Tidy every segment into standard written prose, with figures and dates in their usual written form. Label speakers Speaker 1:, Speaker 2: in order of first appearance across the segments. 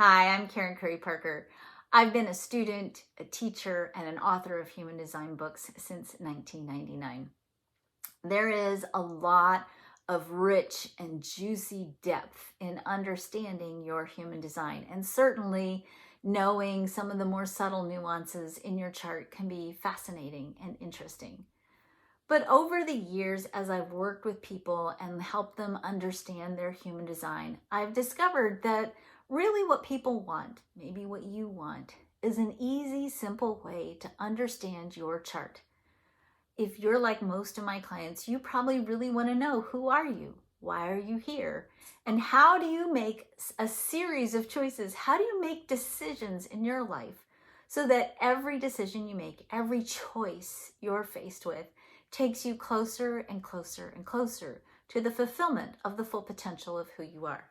Speaker 1: Hi, I'm Karen Curry Parker. I've been a student, a teacher, and an author of Human Design books since 1999. There is a lot of rich and juicy depth in understanding your human design, and certainly knowing some of the more subtle nuances in your chart can be fascinating and interesting. But over the years, as I've worked with people and helped them understand their human design, I've discovered that really what people want, maybe what you want, is an easy, simple way to understand your chart. If you're like most of my clients, you probably really want to know, who are you? Why are you here? And how do you make a series of choices? How do you make decisions in your life so that every decision you make, every choice you're faced with, takes you closer and closer and closer to the fulfillment of the full potential of who you are?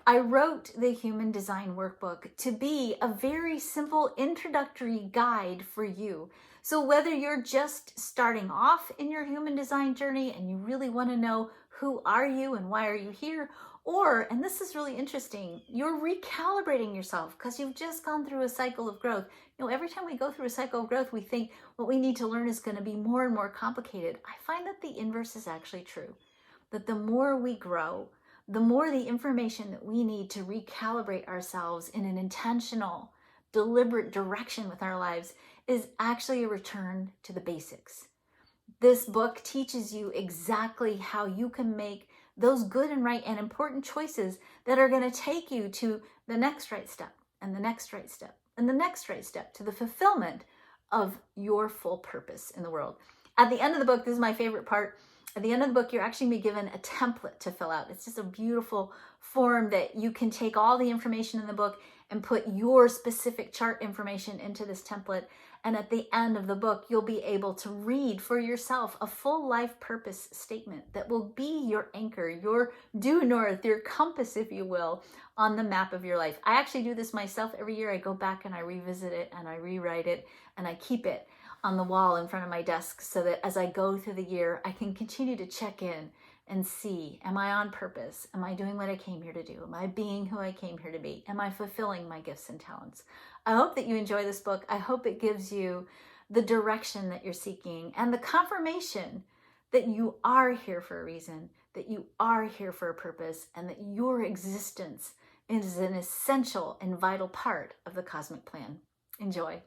Speaker 1: I wrote the Human Design Workbook to be a very simple introductory guide for you. So whether you're just starting off in your human design journey and you really want to know, who are you and why are you here? Or, and this is really interesting, you're recalibrating yourself because you've just gone through a cycle of growth. Every time we go through a cycle of growth, we think what we need to learn is going to be more and more complicated. I find that the inverse is actually true, that the more we grow, the more the information that we need to recalibrate ourselves in an intentional, deliberate direction with our lives is actually a return to the basics. This book teaches you exactly how you can make those good and right and important choices that are going to take you to the next right step and the next right step and the next right step to the fulfillment of your full purpose in the world. At the end of the book, this is my favorite part. At the end of the book, you're actually going to be given a template to fill out. It's just a beautiful form that you can take all the information in the book and put your specific chart information into this template. And at the end of the book, you'll be able to read for yourself a full life purpose statement that will be your anchor, your due north, your compass, if you will, on the map of your life. I actually do this myself every year. I go back and I revisit it and I rewrite it and I keep it on the wall in front of my desk so that as I go through the year, I can continue to check in and see, am I on purpose? Am I doing what I came here to do? Am I being who I came here to be? Am I fulfilling my gifts and talents? I hope that you enjoy this book. I hope it gives you the direction that you're seeking and the confirmation that you are here for a reason, that you are here for a purpose, and that your existence is an essential and vital part of the cosmic plan. Enjoy.